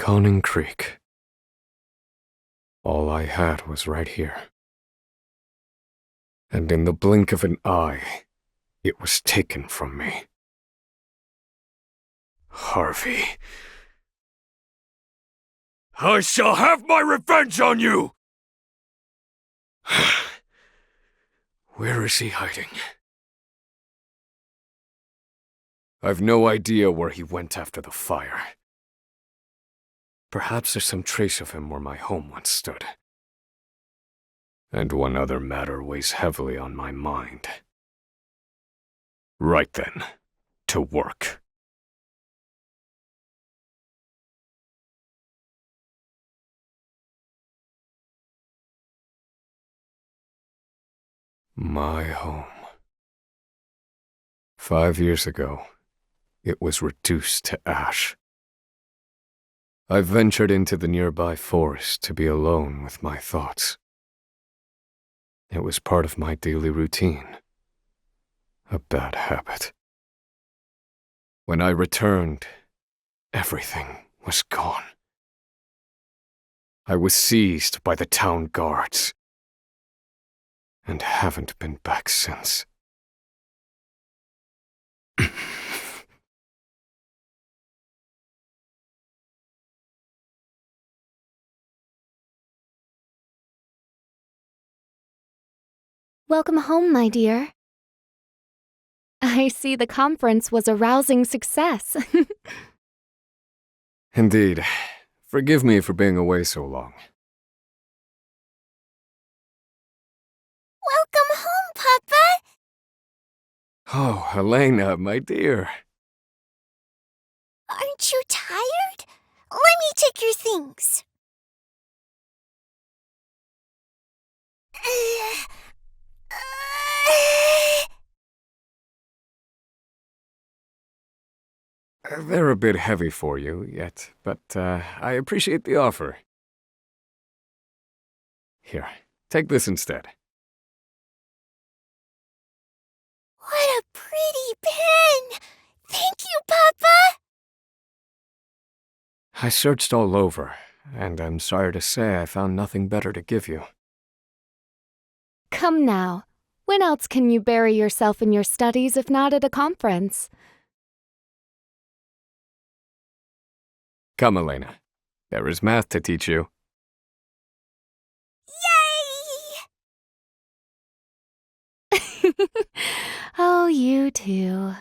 Conning Creek. All I had was right here. And in the blink of an eye, it was taken from me. Harvey. I shall have my revenge on you! Where is he hiding? I've no idea where he went after the fire. Perhaps there's some trace of him where my home once stood. And one other matter weighs heavily on my mind. Right then, to work. My home. 5 years ago, it was reduced to ash. I ventured into the nearby forest to be alone with my thoughts. It was part of my daily routine. A bad habit. When I returned, everything was gone. I was seized by the town guards, and haven't been back since. Welcome home, my dear. I see the conference was a rousing success. Indeed. Forgive me for being away so long. Welcome home, Papa! Oh, Elena, my dear. Aren't you tired? Let me take your things. They're a bit heavy for you yet, but I appreciate the offer. Here, take this instead. What a pretty pen! Thank you, Papa! I searched all over, and I'm sorry to say I found nothing better to give you. Come now. When else can you bury yourself in your studies if not at a conference? Come, Elena. There is math to teach you. Yay! Oh, you too.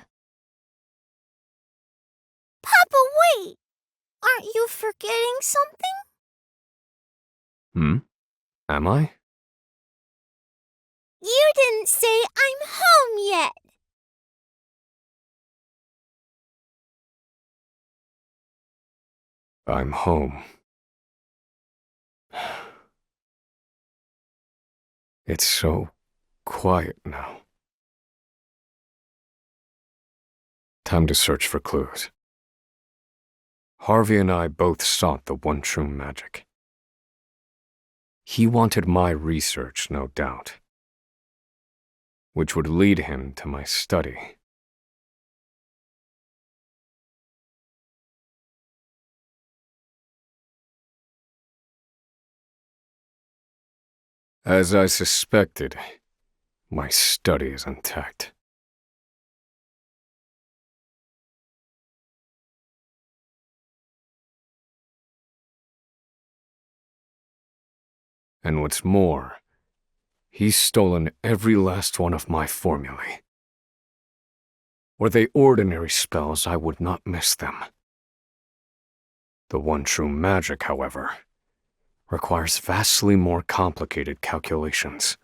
Papa, wait! Aren't you forgetting something? Am I? You didn't say I'm home yet. I'm home. It's so quiet now. Time to search for clues. Harvey and I both sought the one true magic. He wanted my research, no doubt, which would lead him to my study. As I suspected, my study is intact. And what's more, he's stolen every last one of my formulae. Were they ordinary spells, I would not miss them. The one true magic, however, requires vastly more complicated calculations.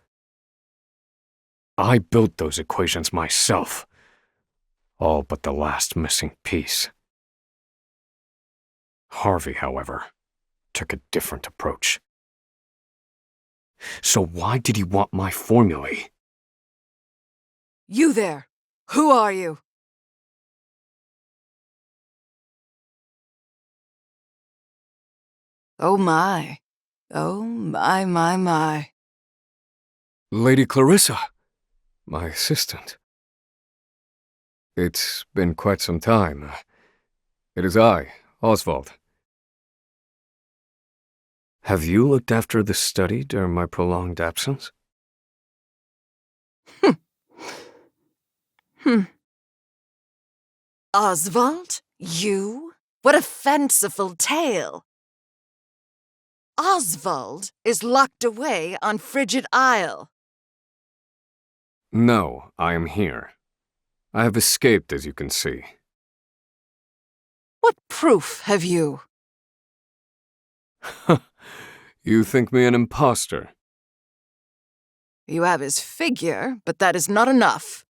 I built those equations myself, all but the last missing piece. Harvey, however, took a different approach. So why did he want my formulae? You there! Who are you? Oh my. Oh my. Lady Clarissa, my assistant. It's been quite some time. It is I, Osvald. Have you looked after the study during my prolonged absence? Osvald? You? What a fanciful tale! Osvald is locked away on Frigid Isle. No, I am here. I have escaped, as you can see. What proof have you? You think me an imposter? You have his figure, but that is not enough.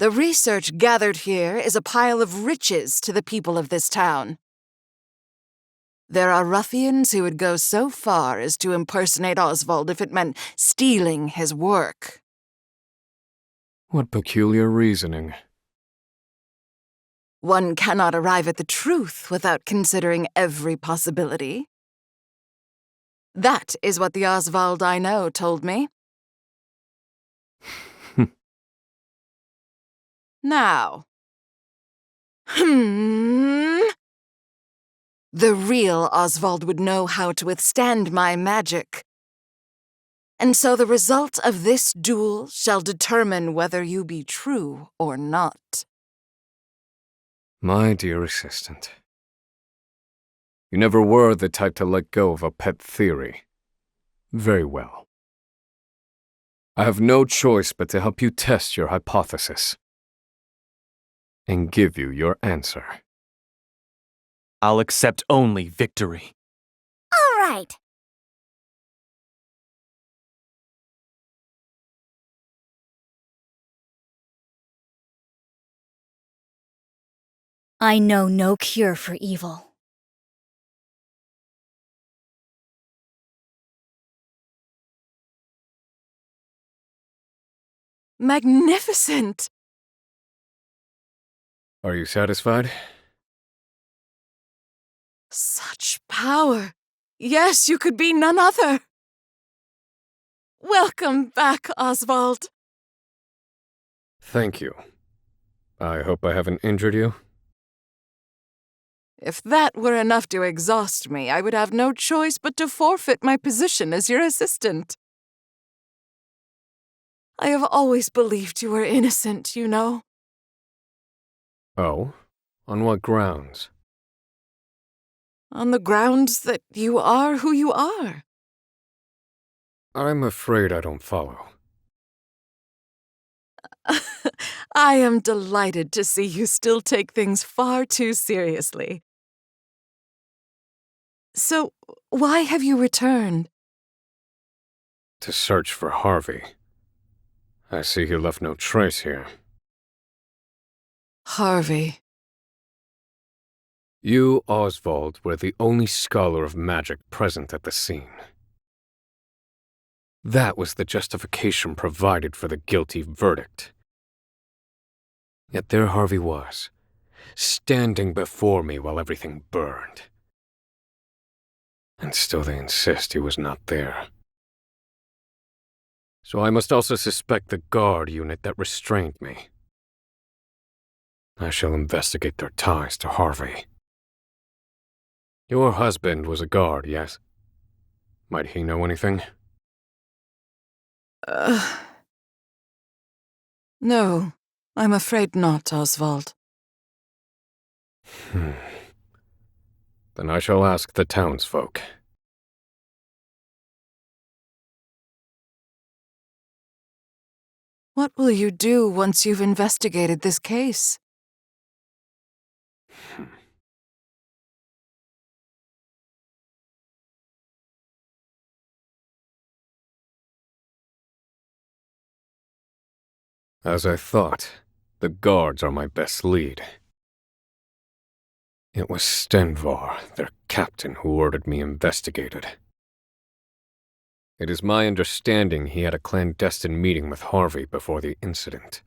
The research gathered here is a pile of riches to the people of this town. There are ruffians who would go so far as to impersonate Osvald if it meant stealing his work. What peculiar reasoning. One cannot arrive at the truth without considering every possibility. That is what the Osvald I know told me. Now. The real Osvald would know how to withstand my magic. And so the result of this duel shall determine whether you be true or not. My dear assistant. You never were the type to let go of a pet theory. Very well. I have no choice but to help you test your hypothesis. And give you your answer. I'll accept only victory. All right. I know no cure for evil. Magnificent! Are you satisfied? Such power! Yes, you could be none other! Welcome back, Osvald. Thank you. I hope I haven't injured you. If that were enough to exhaust me, I would have no choice but to forfeit my position as your assistant. I have always believed you were innocent, you know. Oh? On what grounds? On the grounds that you are who you are. I'm afraid I don't follow. I am delighted to see you still take things far too seriously. So, why have you returned? To search for Harvey. I see he left no trace here. Harvey. You, Osvald, were the only scholar of magic present at the scene. That was the justification provided for the guilty verdict. Yet there Harvey was, standing before me while everything burned. And still they insist he was not there. So I must also suspect the guard unit that restrained me. I shall investigate their ties to Harvey. Your husband was a guard, yes? Might he know anything? No, I'm afraid not, Osvald. Then I shall ask the townsfolk. What will you do once you've investigated this case? As I thought, the guards are my best lead. It was Stenvar, their captain, who ordered me investigated. It is my understanding he had a clandestine meeting with Harvey before the incident.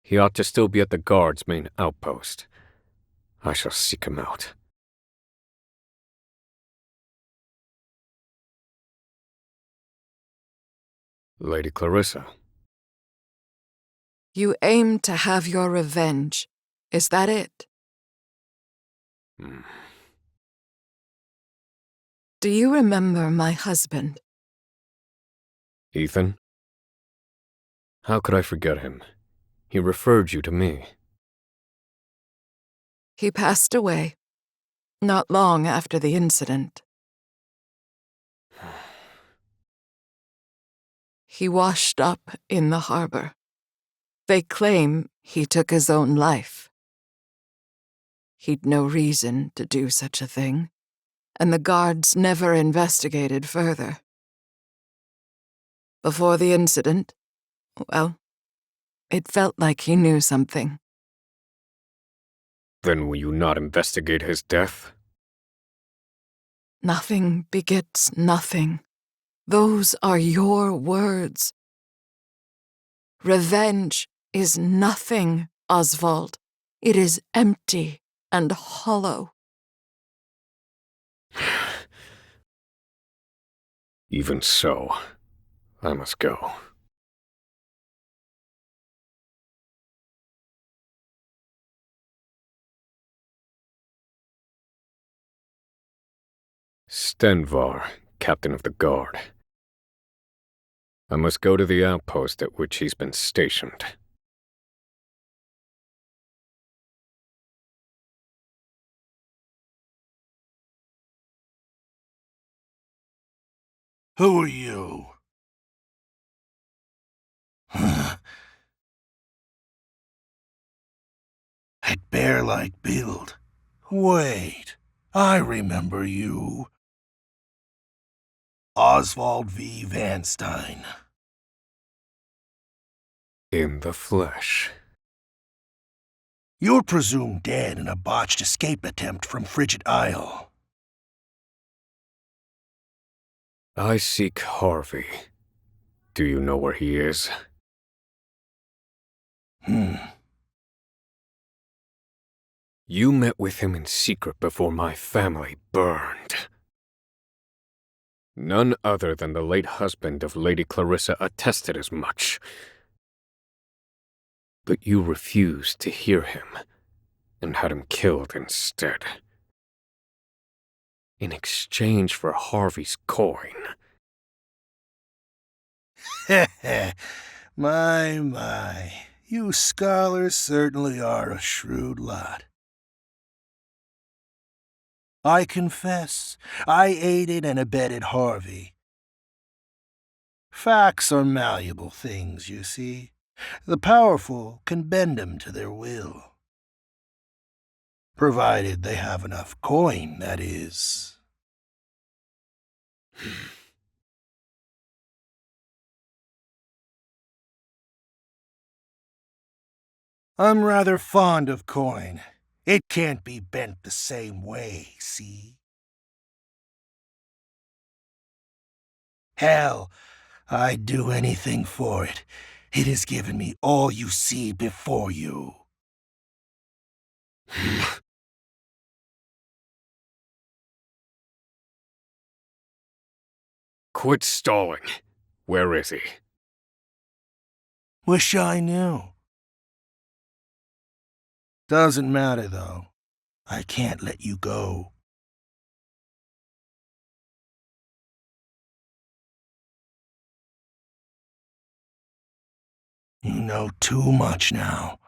He ought to still be at the guard's main outpost. I shall seek him out. Lady Clarissa. You aim to have your revenge. Is that it? Do you remember my husband? Ethan? How could I forget him? He referred you to me. He passed away, not long after the incident. He washed up in the harbor. They claim he took his own life. He'd no reason to do such a thing, and the guards never investigated further. Before the incident, well, it felt like he knew something. Then will you not investigate his death? Nothing begets nothing. Those are your words. Revenge is nothing, Osvald. It is empty and hollow. Even so, I must go. Stenvar, captain of the guard. I must go to the outpost at which he's been stationed. Who are you? That bear-like build. Wait, I remember you. Osvald V. Van Stein. In the flesh. You're presumed dead in a botched escape attempt from Frigid Isle. I seek Harvey. Do you know where he is? You met with him in secret before my family burned. None other than the late husband of Lady Clarissa attested as much. But you refused to hear him, and had him killed instead. In exchange for Harvey's coin. My. You scholars certainly are a shrewd lot. I confess, I aided and abetted Harvey. Facts are malleable things, you see. The powerful can bend them to their will. Provided they have enough coin, that is. I'm rather fond of coin. It can't be bent the same way, see? Hell, I'd do anything for it. It has given me all you see before you. Quit stalling. Where is he? Wish I knew. Doesn't matter, though. I can't let you go. You know too much now,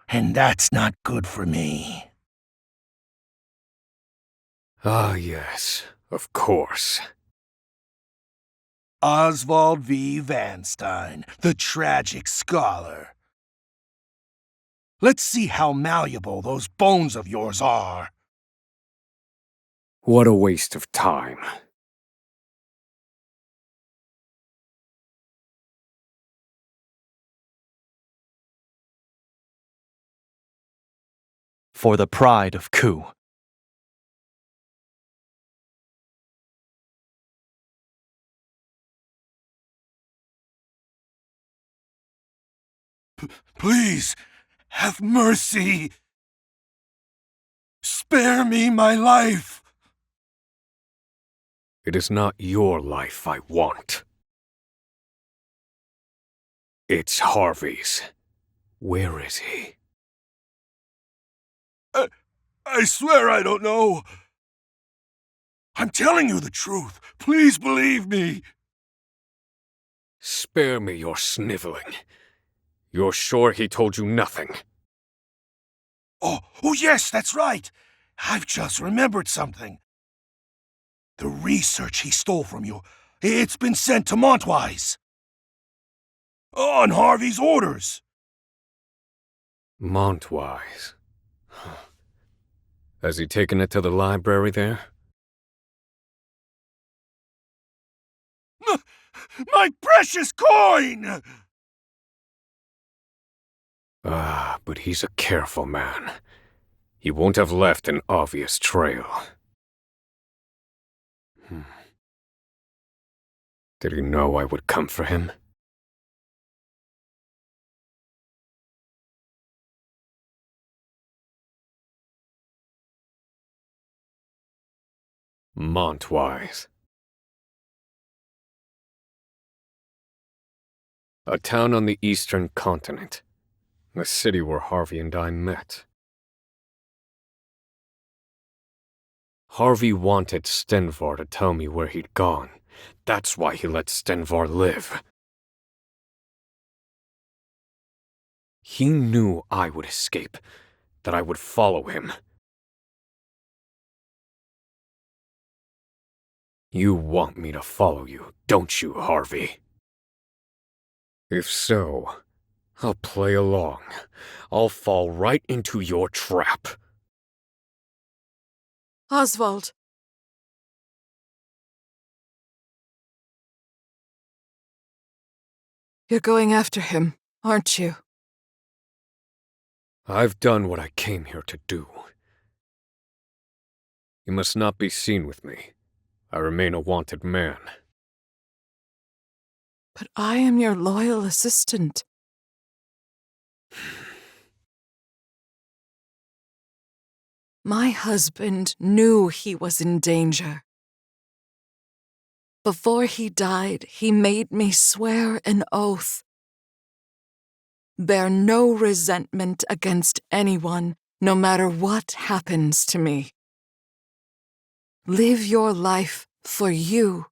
and that's not good for me. Ah, yes, of course. Osvald V. Van Stein, the tragic scholar. Let's see how malleable those bones of yours are. What a waste of time. For the pride of Ku. Please, have mercy. Spare me my life. It is not your life I want. It's Harvey's. Where is he? I swear I don't know. I'm telling you the truth. Please believe me. Spare me your sniveling. You're sure he told you nothing? Oh, yes, that's right. I've just remembered something. The research he stole from you, it's been sent to Montwise. On Harvey's orders. Montwise. Has he taken it to the library there? My precious coin! Ah, but he's a careful man. He won't have left an obvious trail. Did he know I would come for him? Montwise. A town on the eastern continent. The city where Harvey and I met. Harvey wanted Stenvar to tell me where he'd gone. That's why he let Stenvar live. He knew I would escape, that I would follow him. You want me to follow you, don't you, Harvey? If so, I'll play along. I'll fall right into your trap. Osvald. You're going after him, aren't you? I've done what I came here to do. You must not be seen with me. I remain a wanted man. But I am your loyal assistant. My husband knew he was in danger. Before he died, he made me swear an oath. Bear no resentment against anyone, no matter what happens to me. Live your life for you.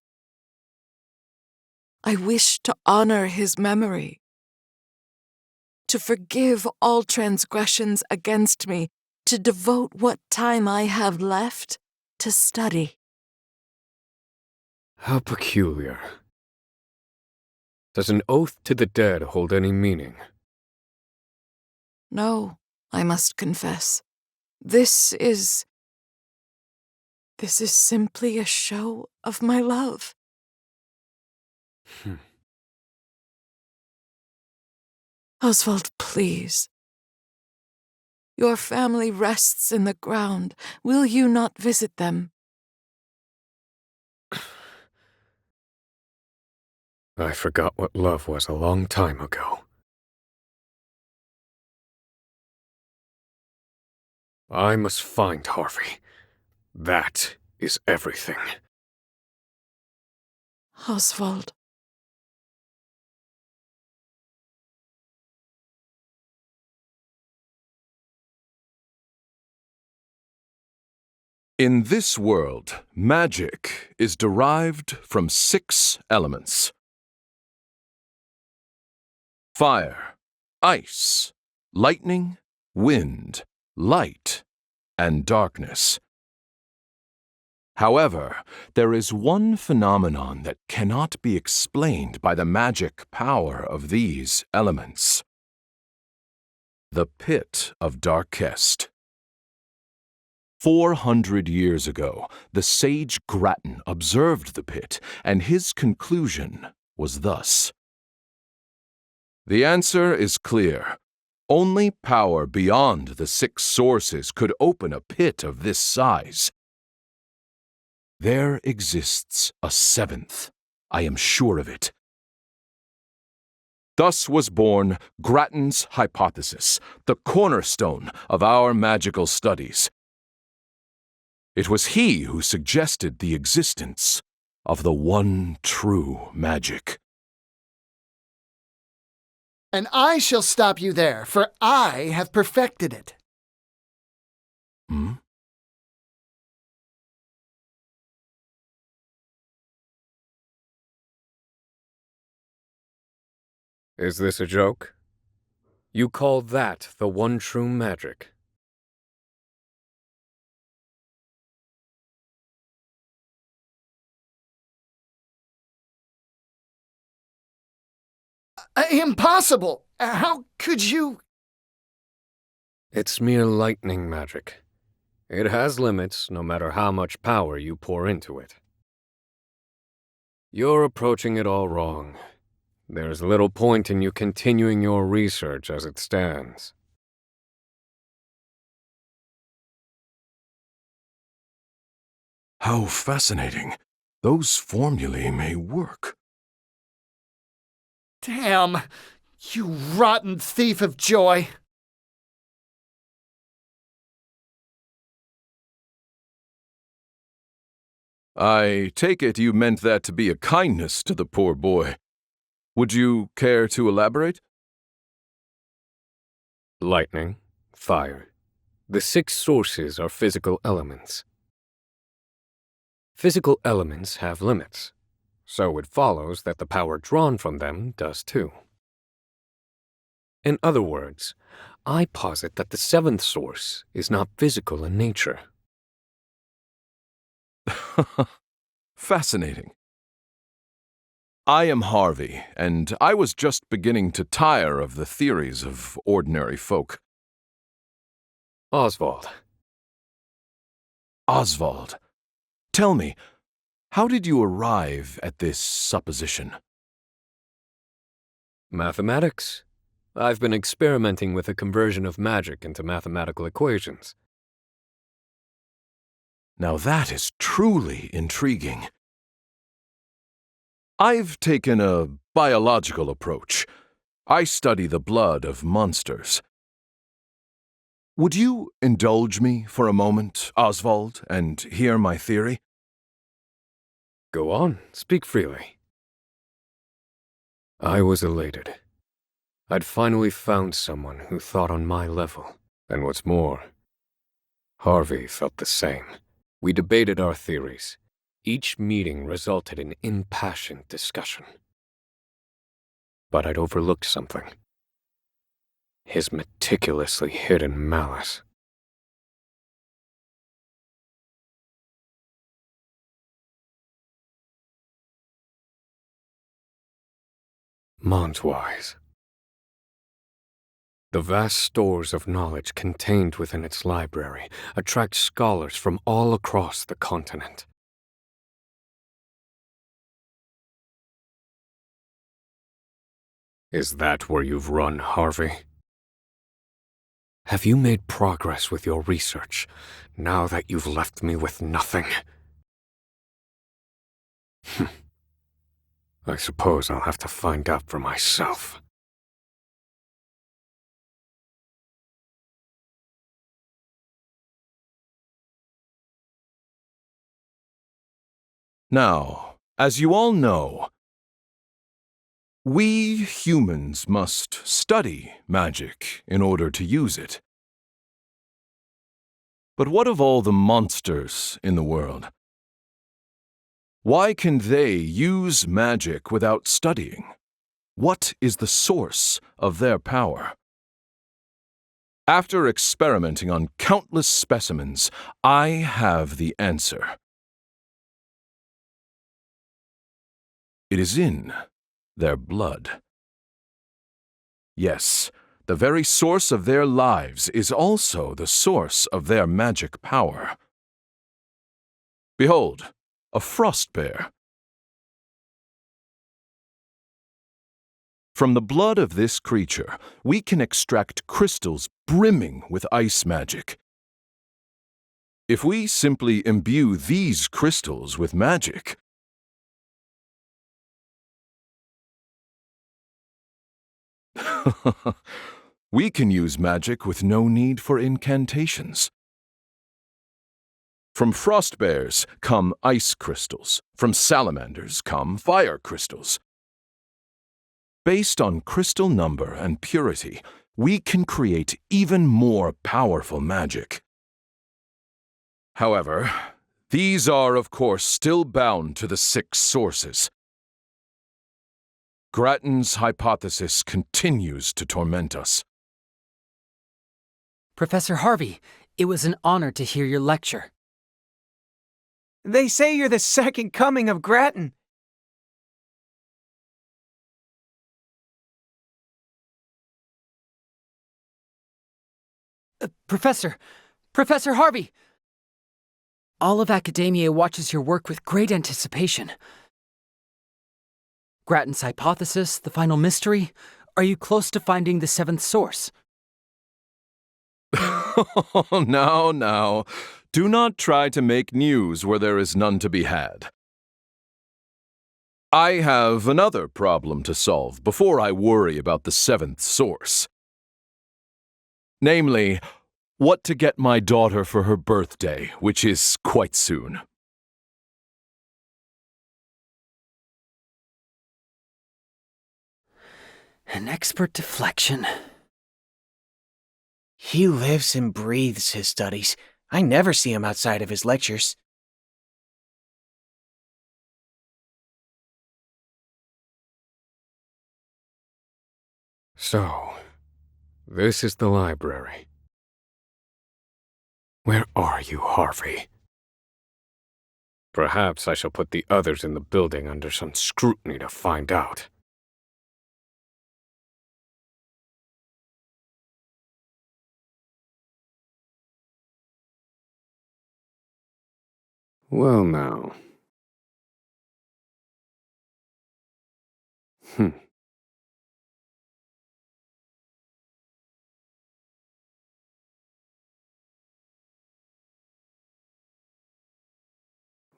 I wish to honor his memory, to forgive all transgressions against me, to devote what time I have left to study. How peculiar. Does an oath to the dead hold any meaning? No, I must confess. This is simply a show of my love. Osvald, please. Your family rests in the ground. Will you not visit them? I forgot what love was a long time ago. I must find Harvey. That is everything. Osvald. In this world, magic is derived from 6 elements: fire, ice, lightning, wind, light, and darkness. However, there is one phenomenon that cannot be explained by the magic power of these elements: the Pit of Darkest. 400 years ago, the sage Grattan observed the pit, and his conclusion was thus: the answer is clear. Only power beyond the 6 sources could open a pit of this size. There exists a 7th, I am sure of it. Thus was born Grattan's hypothesis, the cornerstone of our magical studies. It was he who suggested the existence of the one true magic. And I shall stop you there, for I have perfected it. Hmm? Is this a joke? You call that the one true magic? Impossible! How could you? It's mere lightning magic. It has limits no matter how much power you pour into it. You're approaching it all wrong. There's little point in you continuing your research as it stands. How fascinating. Those formulae may work. Damn! You rotten thief of joy! I take it you meant that to be a kindness to the poor boy. Would you care to elaborate? Lightning, fire. The 6 sources are physical elements. Physical elements have limits, so it follows that the power drawn from them does too. In other words, I posit that the 7th source is not physical in nature. Fascinating. I am Harvey, and I was just beginning to tire of the theories of ordinary folk. Osvald. Osvald, tell me, how did you arrive at this supposition? Mathematics. I've been experimenting with the conversion of magic into mathematical equations. Now that is truly intriguing. I've taken a biological approach. I study the blood of monsters. Would you indulge me for a moment, Osvald, and hear my theory? Go on, speak freely. I was elated. I'd finally found someone who thought on my level, and what's more, Harvey felt the same. We debated our theories. Each meeting resulted in impassioned discussion. But I'd overlooked something. His meticulously hidden malice. Montwise. The vast stores of knowledge contained within its library attract scholars from all across the continent. Is that where you've run, Harvey? Have you made progress with your research, now that you've left me with nothing? I suppose I'll have to find out for myself. Now, as you all know, we humans must study magic in order to use it. But what of all the monsters in the world? Why can they use magic without studying? What is the source of their power? After experimenting on countless specimens, I have the answer. It is in their blood. Yes, the very source of their lives is also the source of their magic power. Behold, a frost bear. From the blood of this creature, we can extract crystals brimming with ice magic. If we simply imbue these crystals with magic, we can use magic with no need for incantations. From frost bears come ice crystals. From salamanders come fire crystals. Based on crystal number and purity, we can create even more powerful magic. However, these are, of course, still bound to the 6 sources. Grattan's hypothesis continues to torment us. Professor Harvey, it was an honor to hear your lecture. They say you're the second coming of Grattan. Professor Harvey! All of academia watches your work with great anticipation. Grattan's hypothesis, the final mystery, are you close to finding the seventh source? Now. Do not try to make news where there is none to be had. I have another problem to solve before I worry about the seventh source. Namely, what to get my daughter for her birthday, which is quite soon. An expert deflection. He lives and breathes his studies. I never see him outside of his lectures. So, this is the library. Where are you, Harvey? Perhaps I shall put the others in the building under some scrutiny to find out. Well now.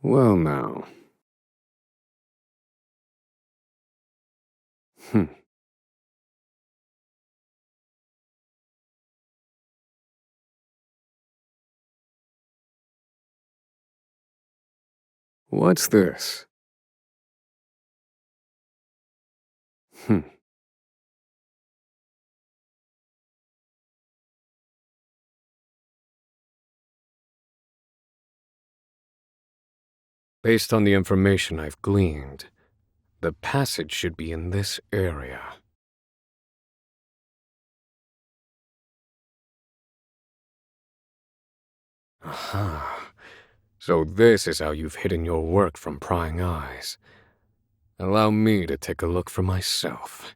Well now. What's this? Based on the information I've gleaned, the passage should be in this area. Aha. So this is how you've hidden your work from prying eyes. Allow me to take a look for myself.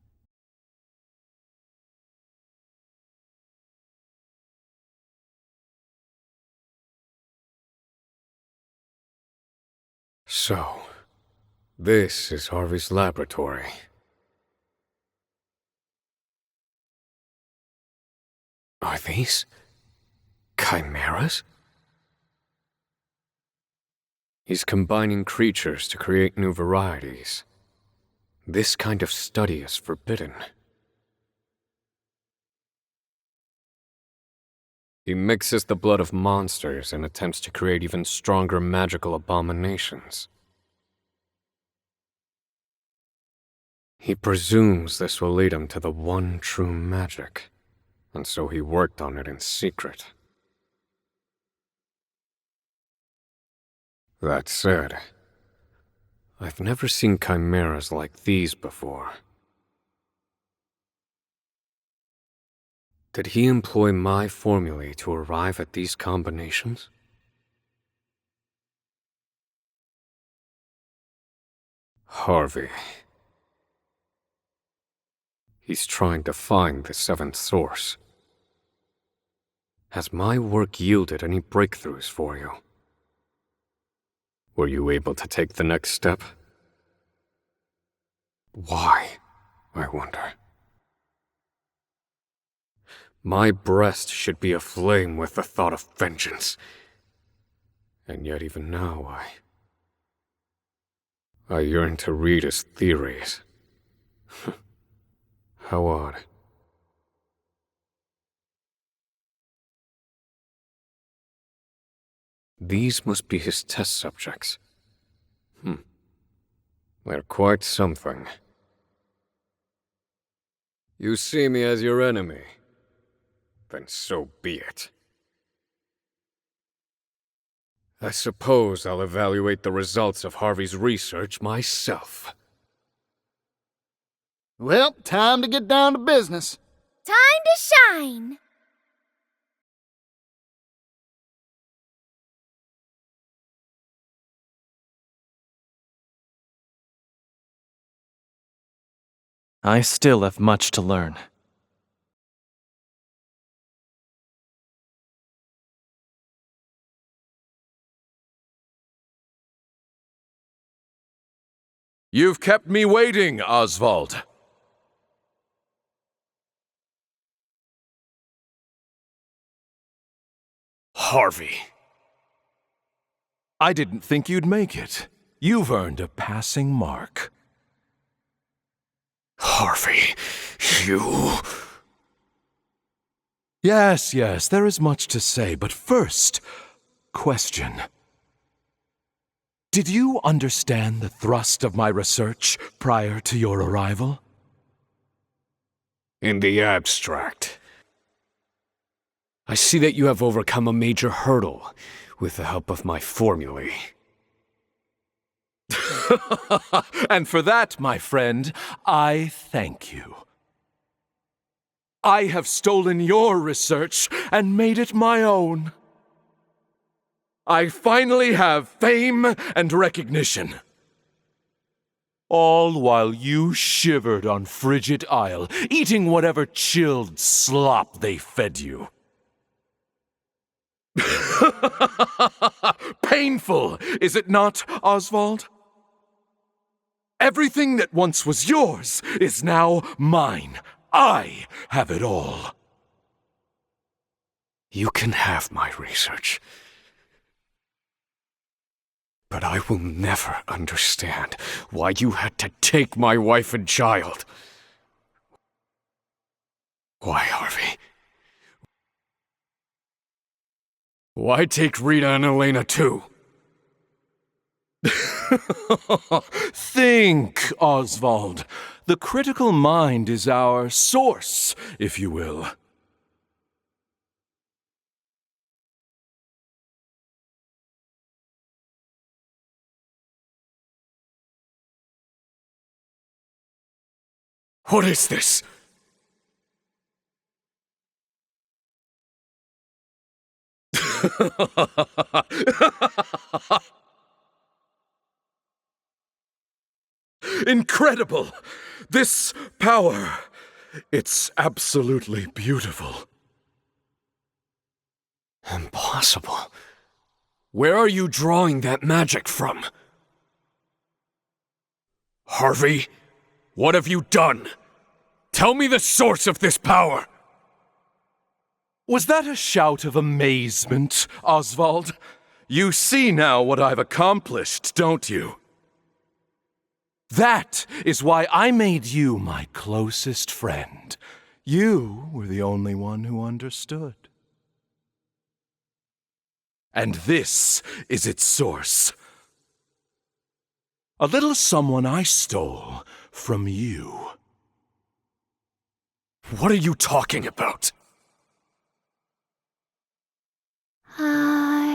So, this is Harvey's laboratory. Are these chimeras? He's combining creatures to create new varieties. This kind of study is forbidden. He mixes the blood of monsters and attempts to create even stronger magical abominations. He presumes this will lead him to the one true magic, and so he worked on it in secret. That said, I've never seen chimeras like these before. Did he employ my formulae to arrive at these combinations? Harvey. He's trying to find the seventh source. Has my work yielded any breakthroughs for you? Were you able to take the next step? Why, I wonder? My breast should be aflame with the thought of vengeance. And yet even now I yearn to read his theories. How odd. These must be his test subjects. They're quite something. You see me as your enemy. Then so be it. I suppose I'll evaluate the results of Harvey's research myself. Well, time to get down to business. Time to shine. I still have much to learn. You've kept me waiting, Osvald. Harvey. I didn't think you'd make it. You've earned a passing mark. Harvey, you... Yes, there is much to say, but first, question. Did you understand the thrust of my research prior to your arrival? In the abstract. I see that you have overcome a major hurdle with the help of my formulae. And for that, my friend, I thank you. I have stolen your research and made it my own. I finally have fame and recognition. All while you shivered on Frigid Isle, eating whatever chilled slop they fed you. Painful, is it not, Osvald? Everything that once was yours is now mine. I have it all. You can have my research. But I will never understand why you had to take my wife and child. Why, Harvey? Why take Rita and Elena too? Think, Osvald. The critical mind is our source, if you will. What is this? Incredible! This power, it's absolutely beautiful. Impossible. Where are you drawing that magic from? Harvey, what have you done? Tell me the source of this power! Was that a shout of amazement, Osvald? You see now what I've accomplished, don't you? That is why I made you my closest friend. You were the only one who understood. And this is its source. A little someone I stole from you. What are you talking about? Idea.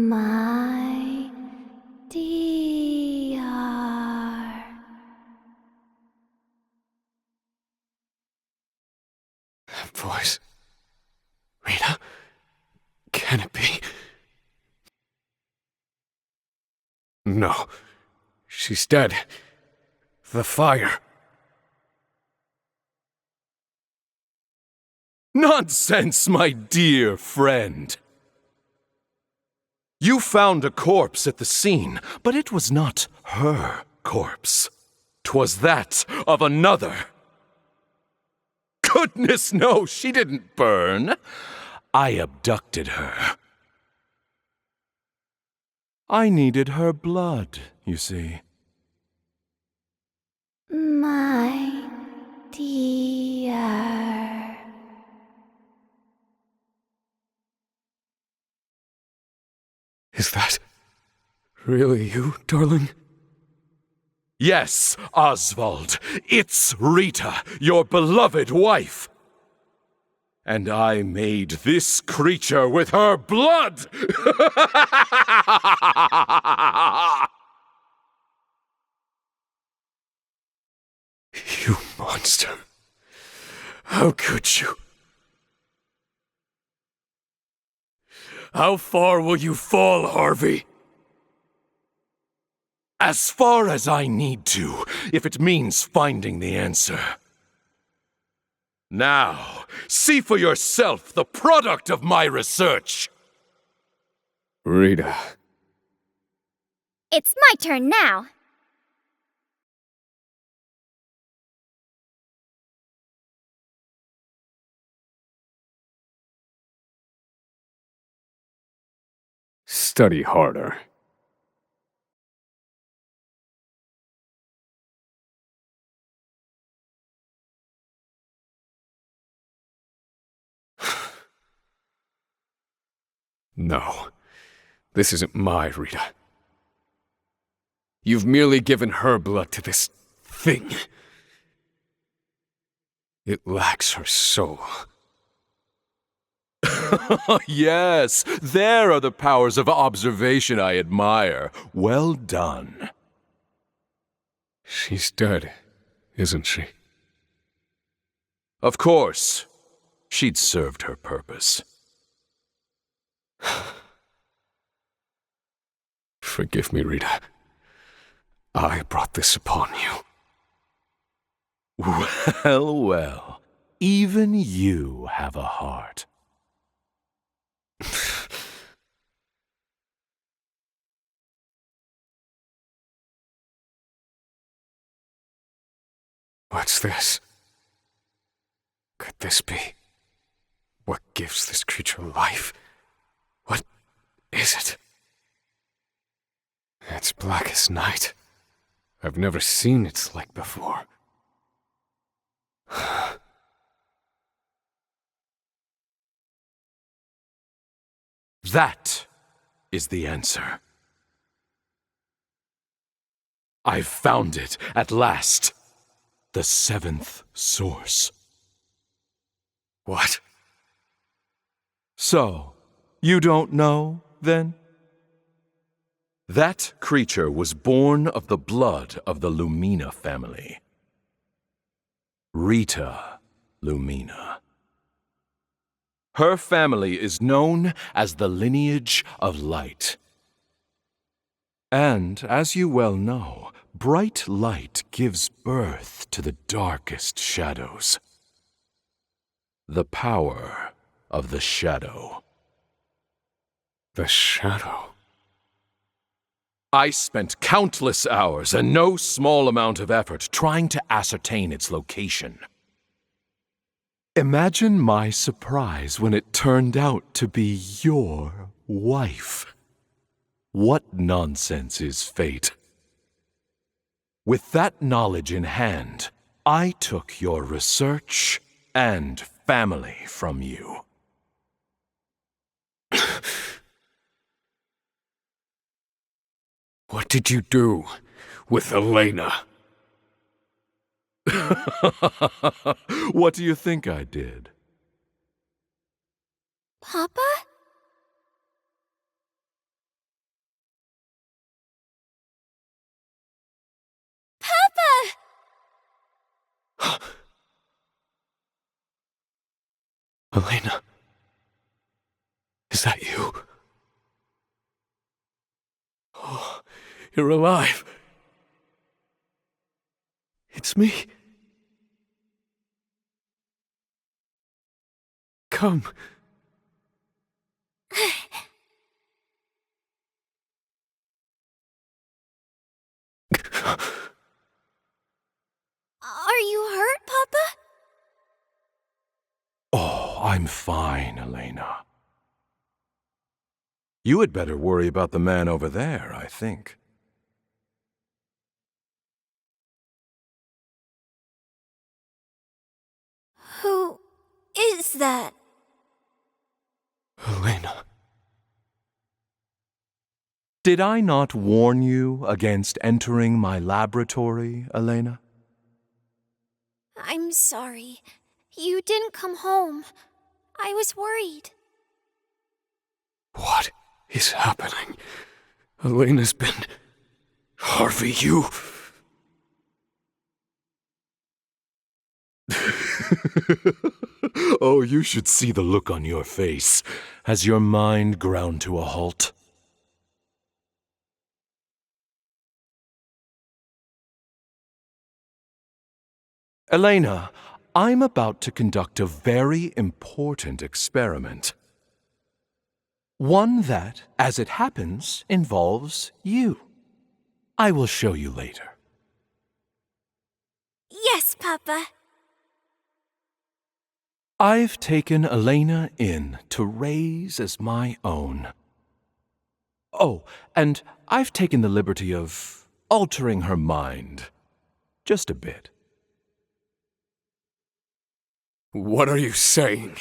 My dear. That voice. Rita? Can it be? No. She's dead. The fire. Nonsense, my dear friend. You found a corpse at the scene, but it was not her corpse. 'Twas that of another. Goodness, no, she didn't burn. I abducted her. I needed her blood, you see. My dear. Is that really you, darling? Yes, Osvald. It's Rita, your beloved wife. And I made this creature with her blood! You monster. How could you? How far will you fall, Harvey? As far as I need to, if it means finding the answer. Now, see for yourself the product of my research! Rita. It's my turn now. Study harder. No, this isn't my Rita. You've merely given her blood to this thing. It lacks her soul. Yes, there are the powers of observation I admire. Well done. She's dead, isn't she? Of course. She'd served her purpose. Forgive me, Rita. I brought this upon you. Well, well. Even you have a heart. What's this? Could this be? What gives this creature life? What is it? It's black as night. I've never seen its like before. That is the answer. I've found it at last. The seventh source. What? So, you don't know, then? That creature was born of the blood of the Lumina family. Rita Lumina. Her family is known as the lineage of light. And, as you well know, bright light gives birth to the darkest shadows. The power of the shadow. The shadow? I spent countless hours and no small amount of effort trying to ascertain its location. Imagine my surprise when it turned out to be your wife. What nonsense is fate? With that knowledge in hand, I took your research and family from you. What did you do with Elena? What do you think I did? Papa? Papa! Elena? Is that you? Oh, you're alive. It's me. Come. Are you hurt, Papa? Oh, I'm fine, Elena. You had better worry about the man over there, I think. Who is that? Elena. Did I not warn you against entering my laboratory, Elena? I'm sorry. You didn't come home. I was worried. What is happening? Elena's been... Harvey, you... Oh, you should see the look on your face. Has your mind ground to a halt? Elena, I'm about to conduct a very important experiment. One that, as it happens, involves you. I will show you later. Yes, Papa. I've taken Elena in to raise as my own. Oh, and I've taken the liberty of altering her mind. Just a bit. What are you saying?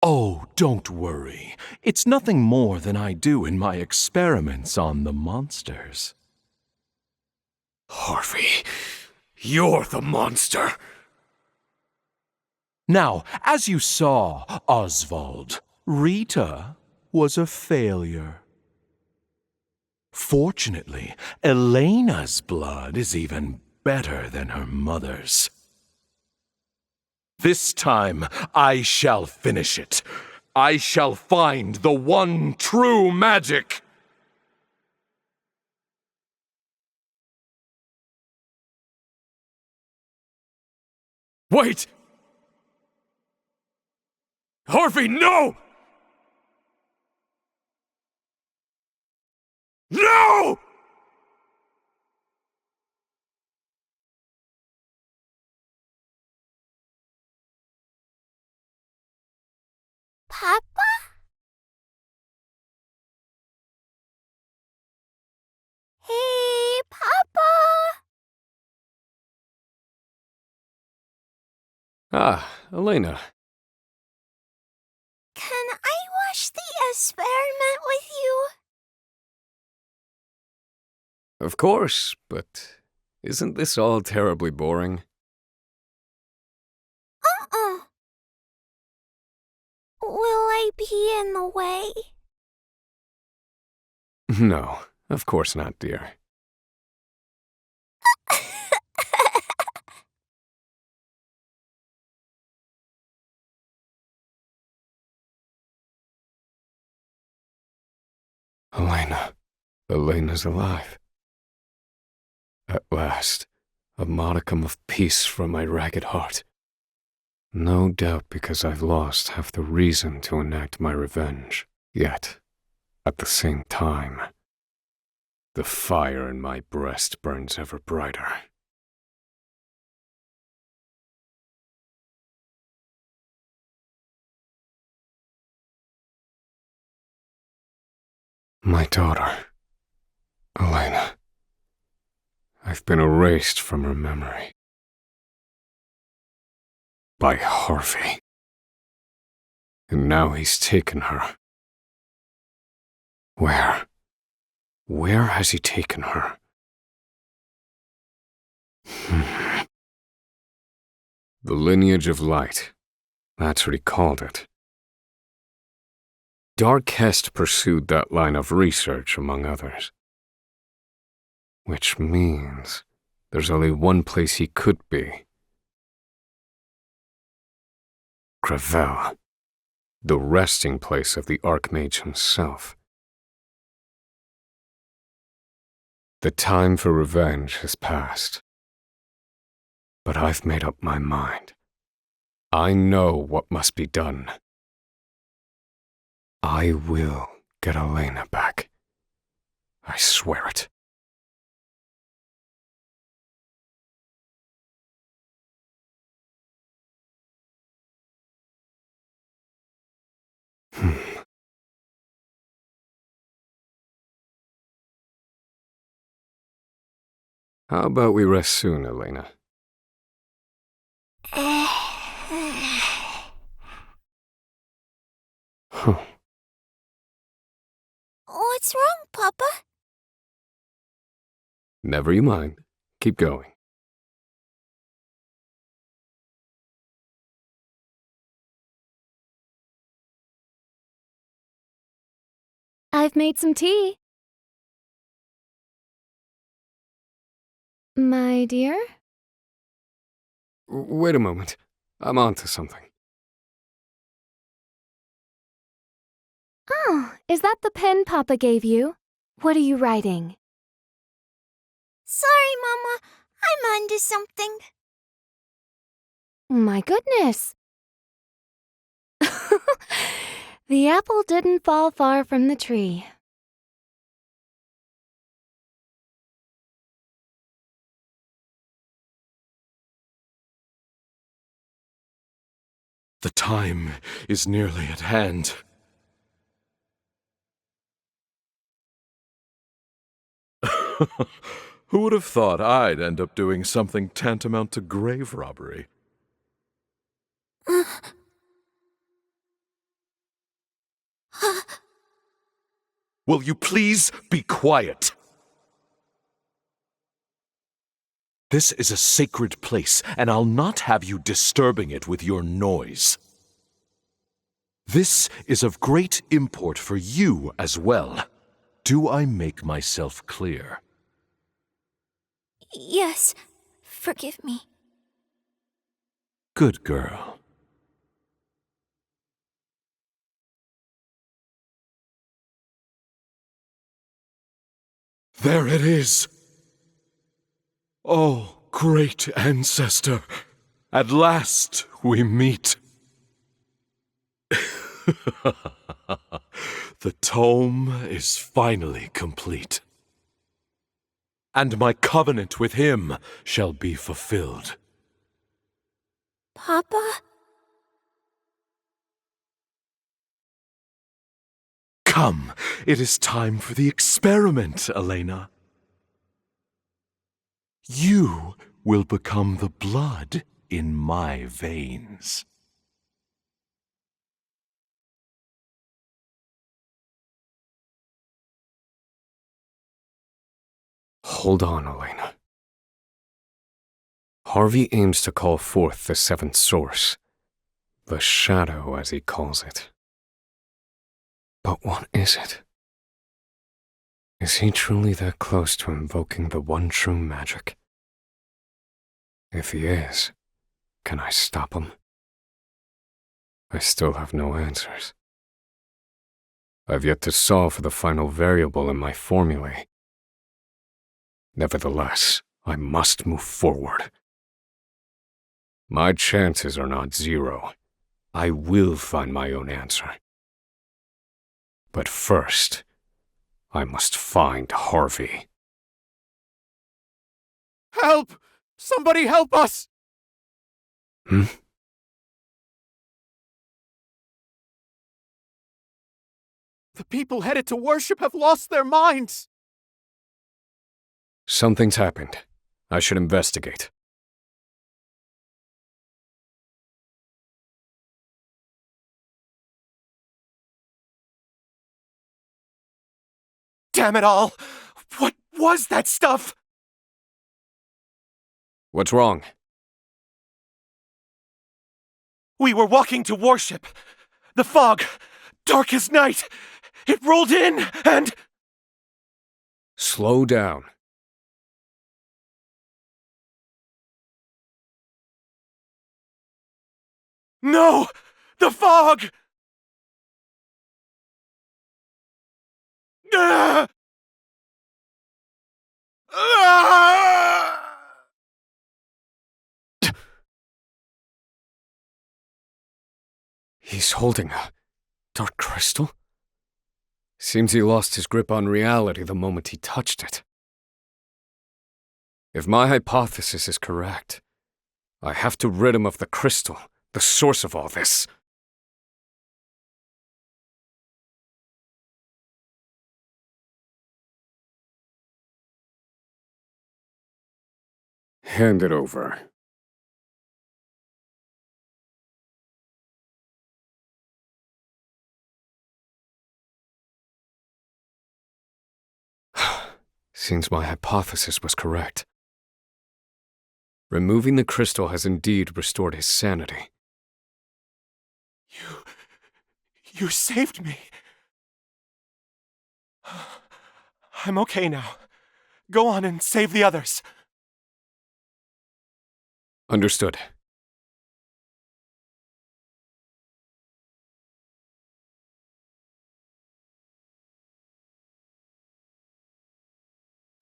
Oh, don't worry. It's nothing more than I do in my experiments on the monsters. Harvey, you're the monster. Now, as you saw, Osvald, Rita was a failure. Fortunately, Elena's blood is even better than her mother's. This time, I shall finish it. I shall find the one true magic. Wait! Harvey, no! No! Papa? Hey, Papa! Ah, Elena. Can I watch the experiment with you? Of course, but isn't this all terribly boring? Will I be in the way? No, of course not, dear. Elena. Elena's alive. At last, a modicum of peace from my ragged heart. No doubt because I've lost half the reason to enact my revenge. Yet, at the same time, the fire in my breast burns ever brighter. My daughter, Elena. I've been erased from her memory. By Harvey. And now he's taken her. Where? Where has he taken her? The lineage of light. That's what he called it. Darkest pursued that line of research, among others. Which means there's only one place he could be. Gravel. The resting place of the Archmage himself. The time for revenge has passed. But I've made up my mind. I know what must be done. I will get Elena back. I swear it. How about we rest soon, Elena? What's wrong, Papa? Never you mind. Keep going. I've made some tea. My dear? Wait a moment. I'm onto something. Oh, is that the pen Papa gave you? What are you writing? Sorry, Mama. I'm onto something. My goodness. The apple didn't fall far from the tree. The time is nearly at hand. Who would have thought I'd end up doing something tantamount to grave robbery? Will you please be quiet? This is a sacred place, and I'll not have you disturbing it with your noise. This is of great import for you as well. Do I make myself clear? Yes, forgive me. Good girl. There it is. Oh, great ancestor, at last we meet. The tome is finally complete, and my covenant with him shall be fulfilled. Papa? Come, it is time for the experiment, Elena. You will become the blood in my veins. Hold on, Elena. Harvey aims to call forth the seventh source, the shadow as he calls it. But what is it? Is he truly that close to invoking the one true magic? If he is, can I stop him? I still have no answers. I've yet to solve for the final variable in my formulae. Nevertheless, I must move forward. My chances are not zero. I will find my own answer. But first, I must find Harvey. Help! Somebody help us! Hmm? The people headed to worship have lost their minds! Something's happened. I should investigate. Damn it all! What was that stuff? What's wrong? We were walking to worship. The fog, dark as night, it rolled in and... Slow down. No! The fog! Ah! Ah! He's holding a dark crystal? Seems he lost his grip on reality the moment he touched it. If my hypothesis is correct, I have to rid him of the crystal, the source of all this. Hand it over. Seems my hypothesis was correct. Removing the crystal has indeed restored his sanity. You saved me. I'm okay now. Go on and save the others. Understood.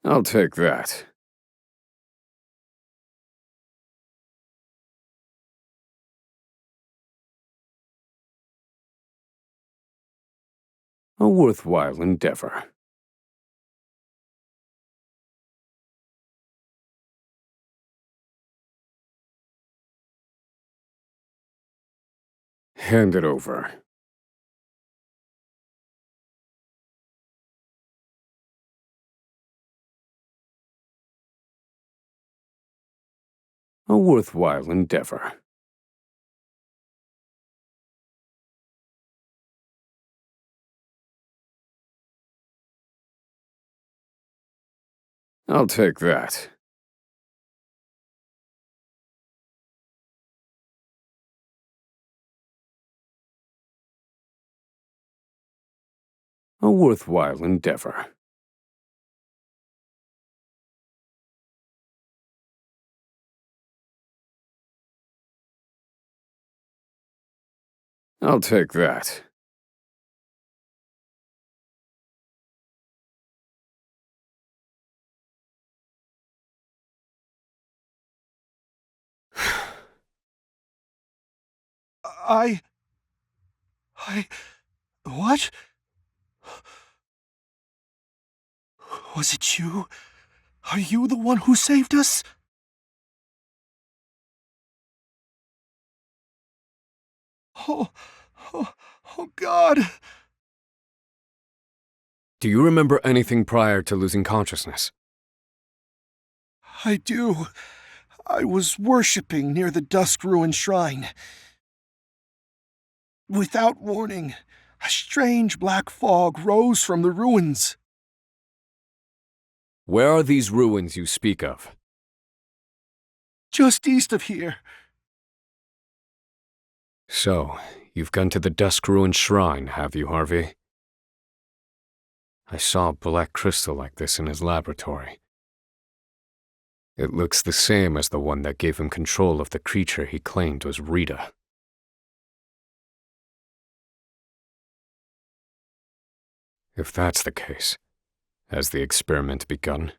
I'll take that. A worthwhile endeavor. Hand it over. A worthwhile endeavor. I'll take that. A worthwhile endeavor. I'll take that. What? Was it you? Are you the one who saved us? Oh, oh God. Do you remember anything prior to losing consciousness? I do. I was worshipping near the dusk-ruined shrine. Without warning, a strange black fog rose from the ruins. Where are these ruins you speak of? Just east of here. So, you've gone to the dusk-ruined shrine, have you, Harvey? I saw a black crystal like this in his laboratory. It looks the same as the one that gave him control of the creature he claimed was Rita. If that's the case, has the experiment begun?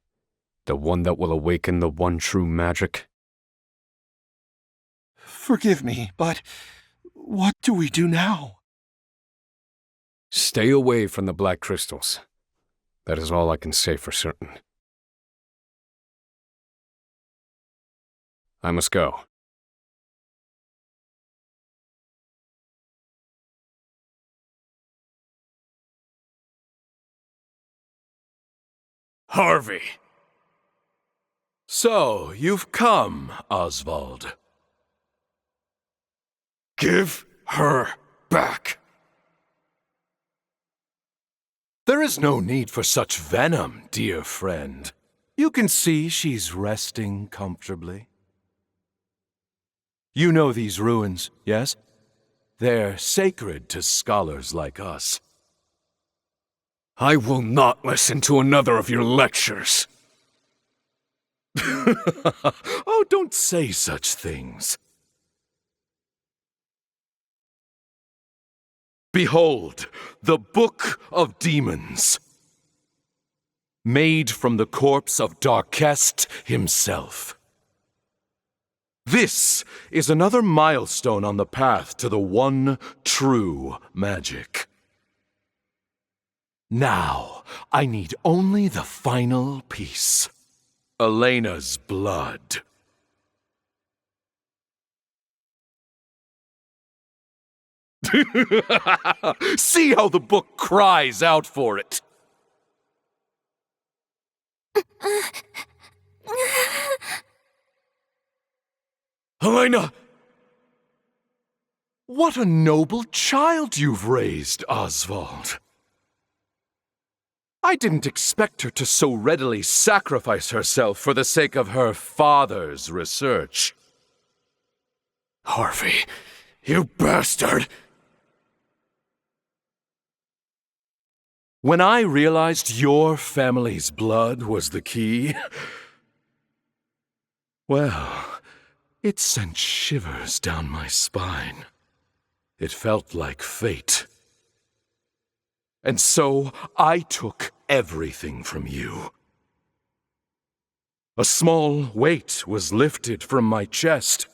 The one that will awaken the one true magic? Forgive me, but what do we do now? Stay away from the black crystals. That is all I can say for certain. I must go. Harvey! So, you've come, Osvald. Give her back. There is no need for such venom, dear friend. You can see she's resting comfortably. You know these ruins, yes? They're sacred to scholars like us. I will not listen to another of your lectures. Oh, don't say such things. Behold, the Book of Demons, made from the corpse of Darkest himself. This is another milestone on the path to the one true magic. Now, I need only the final piece. Elena's blood. See how the book cries out for it. Elena! What a noble child you've raised, Osvald. I didn't expect her to so readily sacrifice herself for the sake of her father's research. Harvey, you bastard! When I realized your family's blood was the key, well, it sent shivers down my spine. It felt like fate. And so I took everything from you. A small weight was lifted from my chest.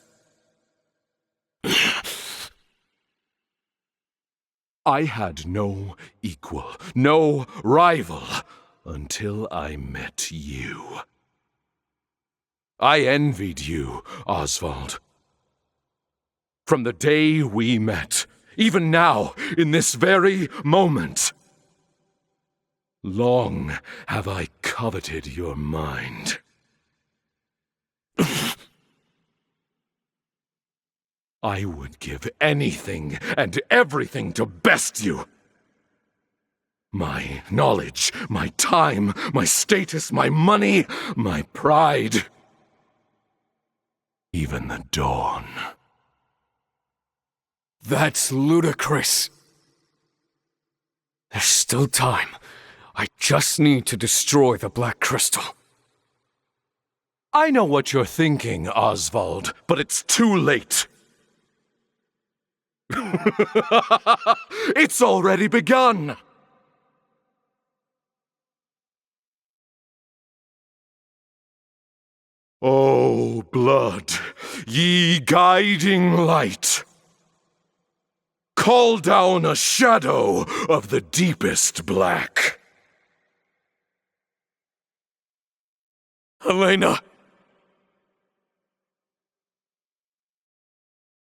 I had no equal, no rival, until I met you. I envied you, Osvald. From the day we met, even now, in this very moment, long have I coveted your mind. I would give anything and everything to best you. My knowledge, my time, my status, my money, my pride. Even the dawn. That's ludicrous. There's still time. I just need to destroy the Black Crystal. I know what you're thinking, Osvald, but it's too late. It's already begun! O blood, ye guiding light, call down a shadow of the deepest black. Helena!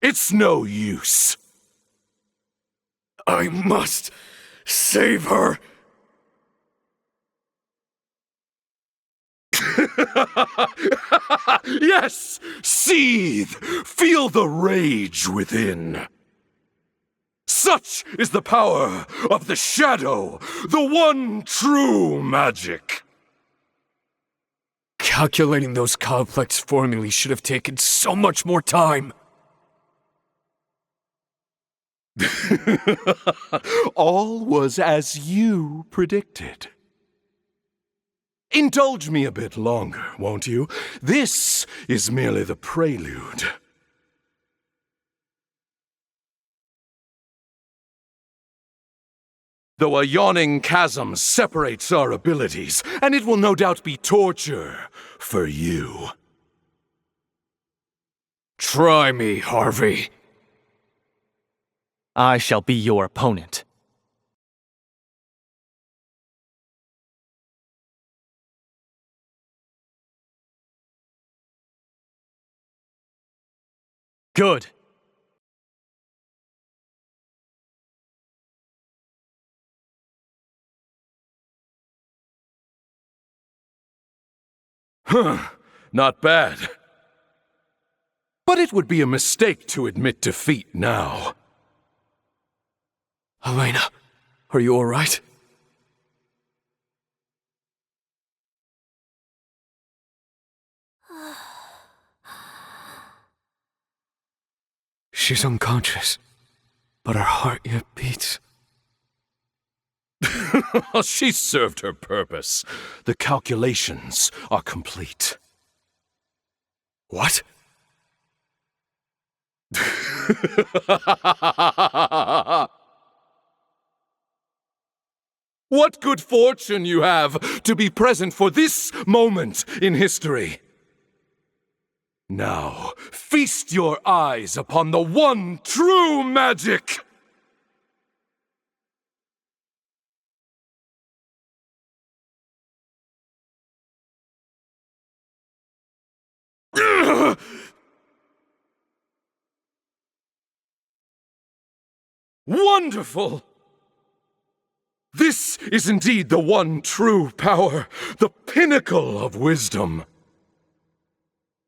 It's no use. I must save her! Yes! Seethe! Feel the rage within. Such is the power of the shadow, the one true magic. Calculating those complex formulae should have taken so much more time. All was as you predicted. Indulge me a bit longer, won't you? This is merely the prelude. Though a yawning chasm separates our abilities, and it will no doubt be torture for you. Try me, Harvey. I shall be your opponent. Good. Huh, not bad. But it would be a mistake to admit defeat now. Helena, are you all right? She's unconscious, but her heart yet beats. She served her purpose. The calculations are complete. What? What good fortune you have to be present for this moment in history. Now, feast your eyes upon the one true magic! Wonderful! This is indeed the one true power, the pinnacle of wisdom.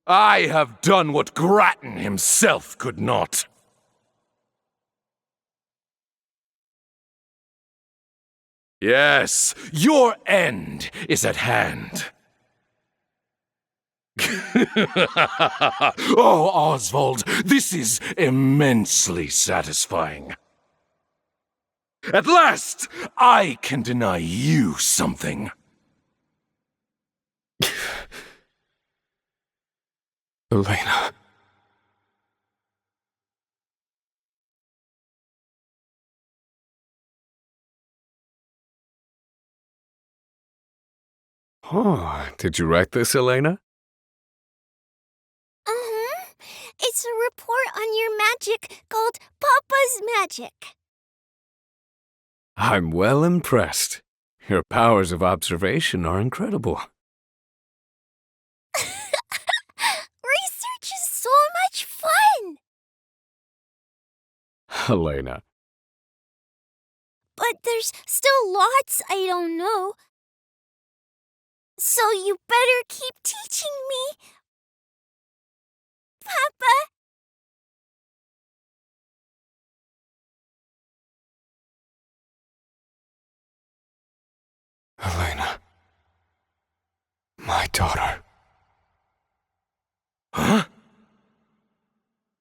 I have done what Grattan himself could not. Yes, your end is at hand. Oh, Osvald, this is immensely satisfying. At last, I can deny you something. Elena. Oh, did you write this, Elena? It's a report on your magic called Papa's Magic. I'm well impressed. Your powers of observation are incredible. Research is so much fun! Elena. But there's still lots I don't know. So you better keep teaching me. Papa! Elena. My daughter. Huh?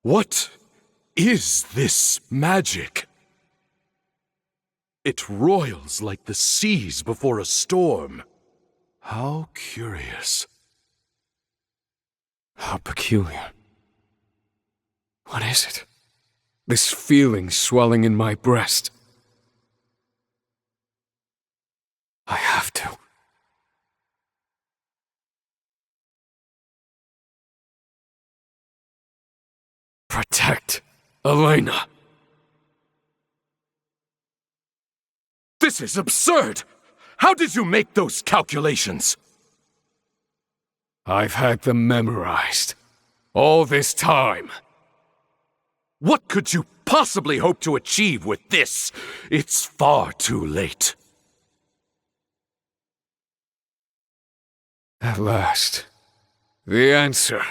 What is this magic? It roils like the seas before a storm. How curious. How peculiar. What is it? This feeling swelling in my breast. I have to. Protect Elena. This is absurd! How did you make those calculations? I've had them memorized. All this time. What could you possibly hope to achieve with this? It's far too late. At last. The answer.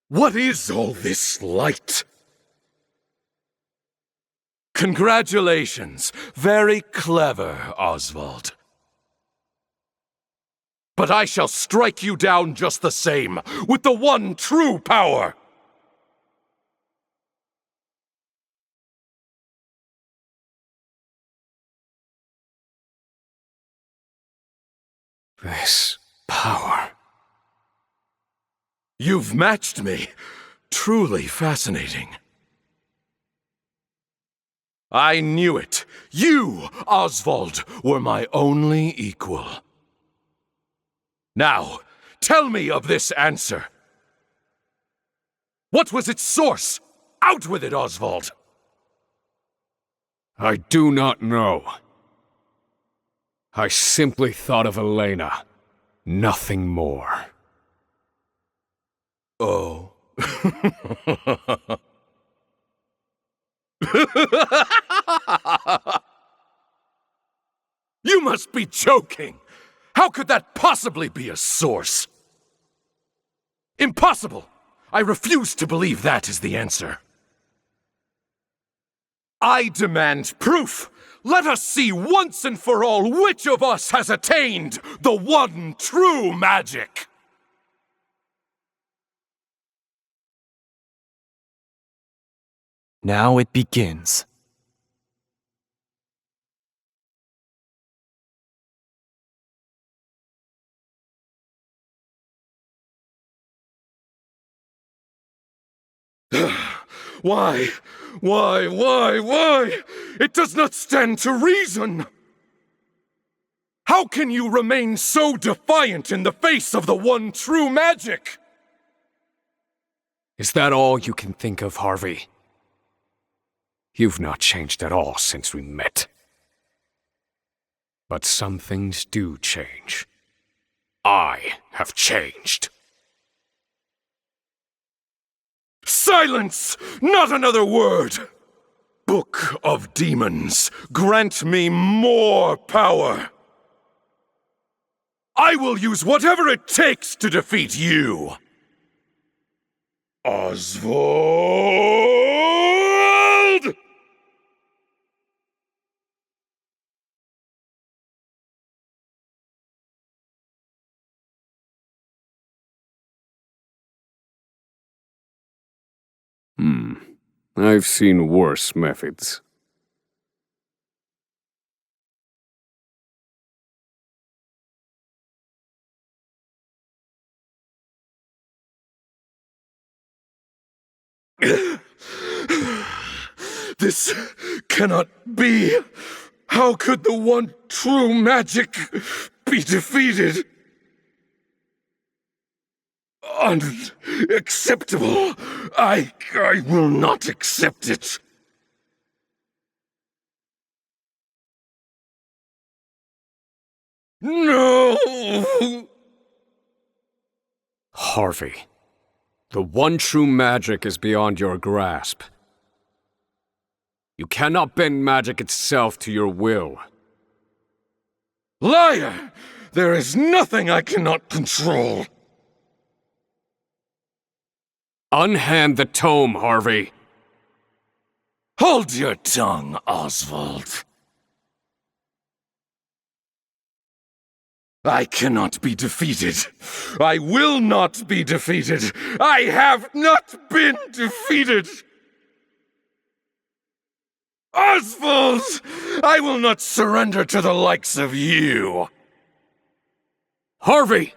What is all this light? Congratulations. Very clever, Osvald. But I shall strike you down just the same, with the one true power! This power. You've matched me. Truly fascinating. I knew it. You, Osvald, were my only equal. Now, tell me of this answer. What was its source? Out with it, Osvald! I do not know. I simply thought of Elena. Nothing more. Oh. You must be joking! How could that possibly be a source? Impossible! I refuse to believe that is the answer. I demand proof! Let us see once and for all which of us has attained the one true magic! Now it begins. Why? Why? It does not stand to reason! How can you remain so defiant in the face of the one true magic? Is that all you can think of, Harvey? You've not changed at all since we met. But some things do change. I have changed. Silence! Not another word! Book of Demons, grant me more power! I will use whatever it takes to defeat you! Osvald! I've seen worse methods. This cannot be. How could the one true magic be defeated? Unacceptable. I will not accept it. No! Harvey, the one true magic is beyond your grasp. You cannot bend magic itself to your will. Liar! There is nothing I cannot control. Unhand the tome, Harvey. Hold your tongue, Osvald. I cannot be defeated. I will not be defeated. I have not been defeated. Osvald! I will not surrender to the likes of you. Harvey!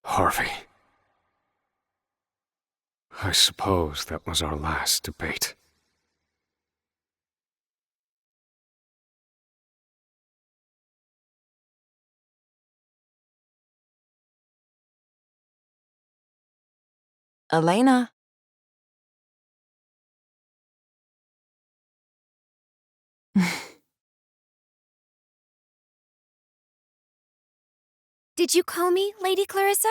Harvey. I suppose that was our last debate. Elena? Did you call me, Lady Clarissa?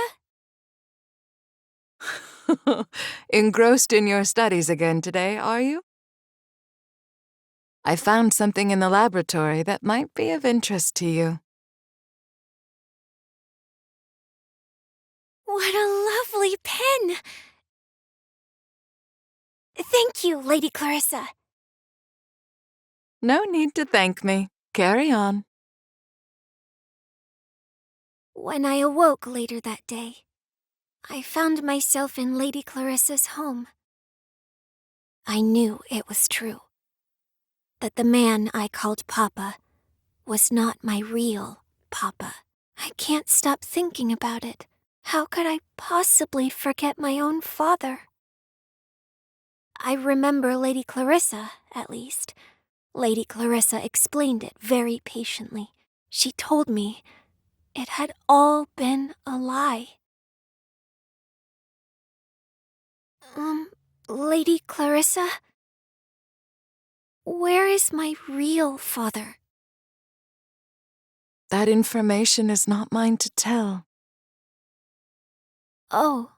Engrossed in your studies again today, are you? I found something in the laboratory that might be of interest to you. What a lovely pen! Thank you, Lady Clarissa. No need to thank me. Carry on. When I awoke later that day, I found myself in Lady Clarissa's home. I knew it was true. That the man I called Papa was not my real Papa. I can't stop thinking about it. How could I possibly forget my own father? I remember Lady Clarissa, at least. Lady Clarissa explained it very patiently. She told me it had all been a lie. Lady Clarissa? Where is my real father? That information is not mine to tell. Oh,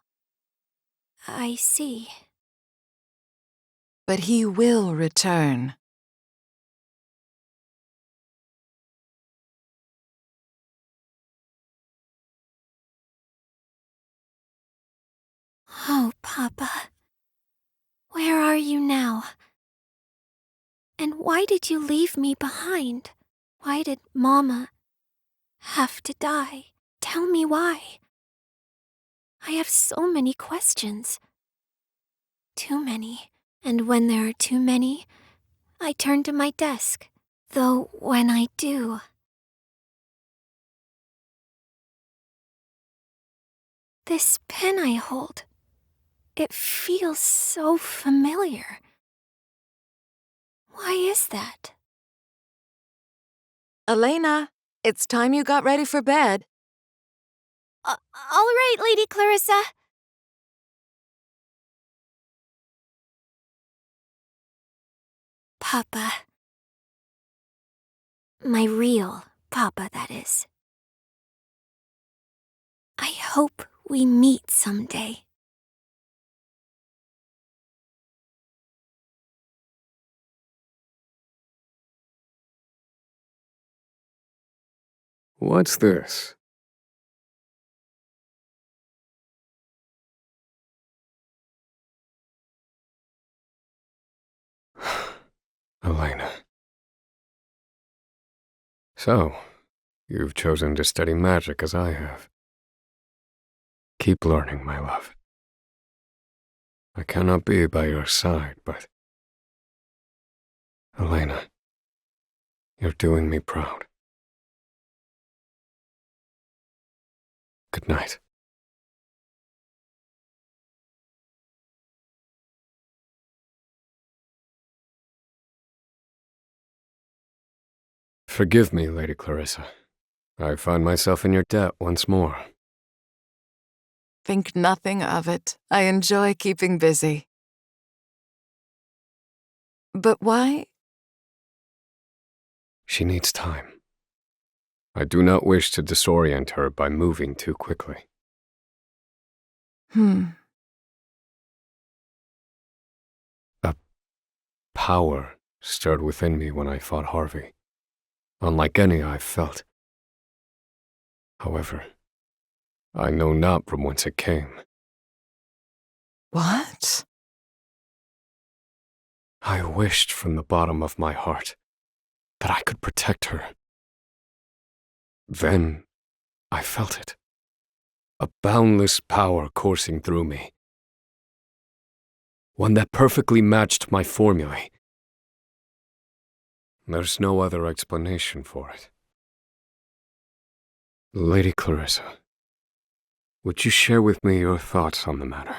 I see. But he will return. Oh, Papa. Where are you now? And why did you leave me behind? Why did Mama have to die? Tell me why. I have so many questions. Too many. And when there are too many, I turn to my desk. Though when I do... This pen I hold, it feels so familiar. Why is that? Elena, it's time you got ready for bed. All right, Lady Clarissa. Papa. My real Papa, that is. I hope we meet someday. What's this? Elena. So, you've chosen to study magic as I have. Keep learning, my love. I cannot be by your side, but... Elena, you're doing me proud. Good night. Forgive me, Lady Clarissa. I find myself in your debt once more. Think nothing of it. I enjoy keeping busy. But why? She needs time. I do not wish to disorient her by moving too quickly. A power stirred within me when I fought Harvey, unlike any I've felt. However, I know not from whence it came. What? I wished from the bottom of my heart that I could protect her. Then I felt it. A boundless power coursing through me. One that perfectly matched my formulae. There's no other explanation for it. Lady Clarissa, would you share with me your thoughts on the matter?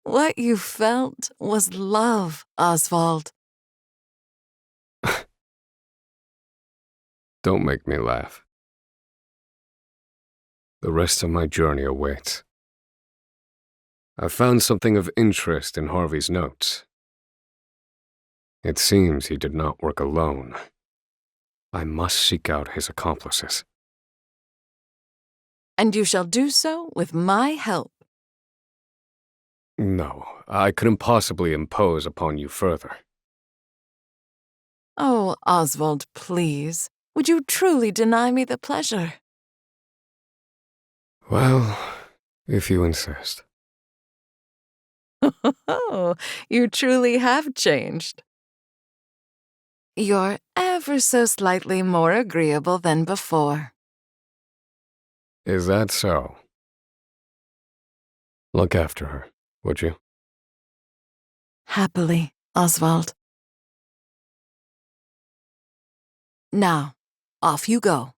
What you felt was love, Osvald. Don't make me laugh. The rest of my journey awaits. I found something of interest in Harvey's notes. It seems he did not work alone. I must seek out his accomplices. And you shall do so with my help. No, I couldn't possibly impose upon you further. Oh, Osvald, please. Would you truly deny me the pleasure? Well, if you insist. Oh, you truly have changed. You're ever so slightly more agreeable than before. Is that so? Look after her, would you? Happily, Osvald. Now, off you go.